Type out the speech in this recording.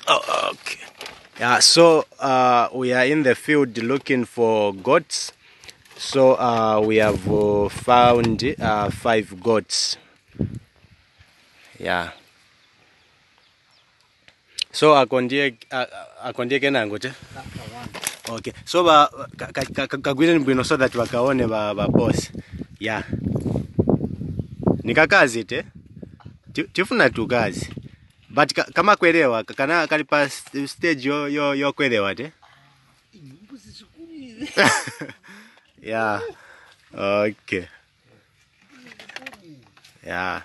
Oh, okay. Yeah, so we are in the field looking for goats. So we have found 5 goats. Yeah. So akondie kenango che. Okay. So kagwireni bwino so that wakaone ba boss. Yeah. Nikakazi te. Tifuna tukazi. But kama kuelewa kana kali pa stage yo kuelewa te. Yeah. Okay. Yeah.